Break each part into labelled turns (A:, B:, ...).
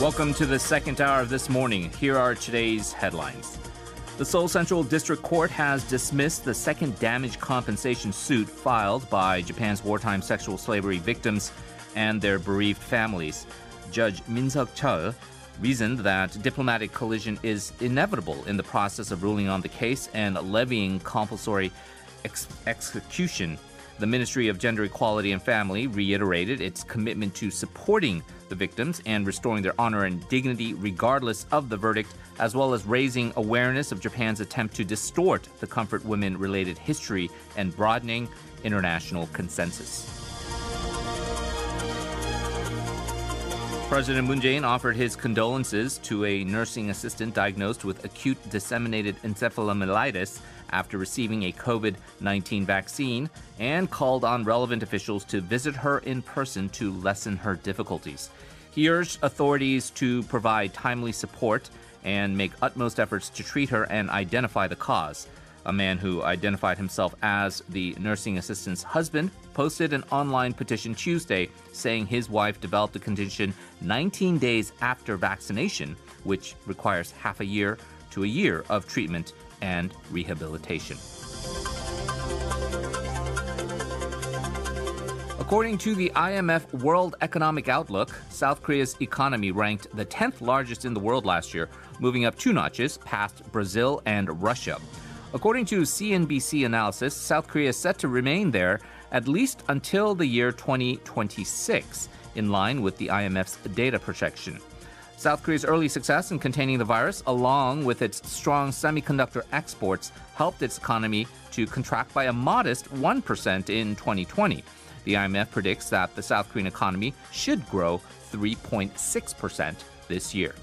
A: Welcome to the second hour of This Morning. Here are today's headlines. The Seoul Central District Court has dismissed the second damage compensation suit filed by Japan's wartime sexual slavery victims and their bereaved families. Judge Min Seok-cheol reasoned that diplomatic collision is inevitable in the process of ruling on the case and levying compulsory execution. The Ministry of Gender Equality and Family reiterated its commitment to supporting the victims and restoring their honor and dignity regardless of the verdict, as well as raising awareness of Japan's attempt to distort the comfort women-related history and broadening international consensus. President Moon Jae-in offered his condolences to a nursing assistant diagnosed with acute disseminated encephalomyelitis after receiving a COVID-19 vaccine and called on relevant officials to visit her in person to lessen her difficulties. He urged authorities to provide timely support and make utmost efforts to treat her and identify the cause. A man who identified himself as the nursing assistant's husband posted an online petition Tuesday saying his wife developed the condition 19 days after vaccination, which requires half a year to a year of treatment and rehabilitation. According to the IMF World Economic Outlook, South Korea's economy ranked the 10th largest in the world last year, moving up 2 notches past Brazil and Russia. According to CNBC analysis, South Korea is set to remain there at least until the year 2026, in line with the IMF's data projection. South Korea's early success in containing the virus, along with its strong semiconductor exports, helped its economy to contract by a modest 1% in 2020. The IMF predicts that the South Korean economy should grow 3.6% this year.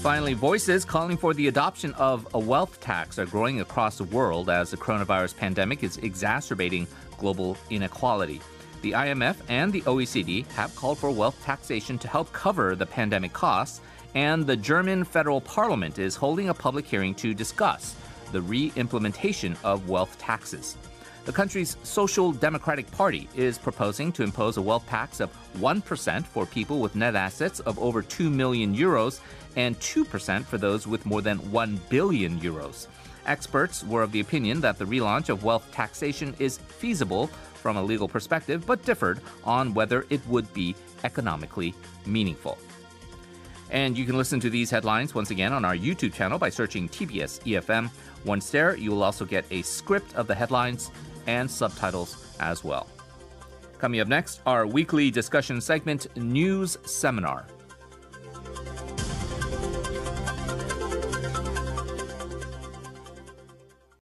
A: Finally, voices calling for the adoption of a wealth tax are growing across the world as the coronavirus pandemic is exacerbating global inequality. The IMF and the OECD have called for wealth taxation to help cover the pandemic costs, and the German federal parliament is holding a public hearing to discuss the re-implementation of wealth taxes. The country's Social Democratic Party is proposing to impose a wealth tax of 1% for people with net assets of over 2 million euros and 2% for those with more than 1 billion euros. Experts were of the opinion that the relaunch of wealth taxation is feasible from a legal perspective, but differed on whether it would be economically meaningful. And you can listen to these headlines once again on our YouTube channel by searching TBS EFM. Once there, you will also get a script of the headlines and subtitles as well. Coming up next, our weekly discussion segment, News Seminar.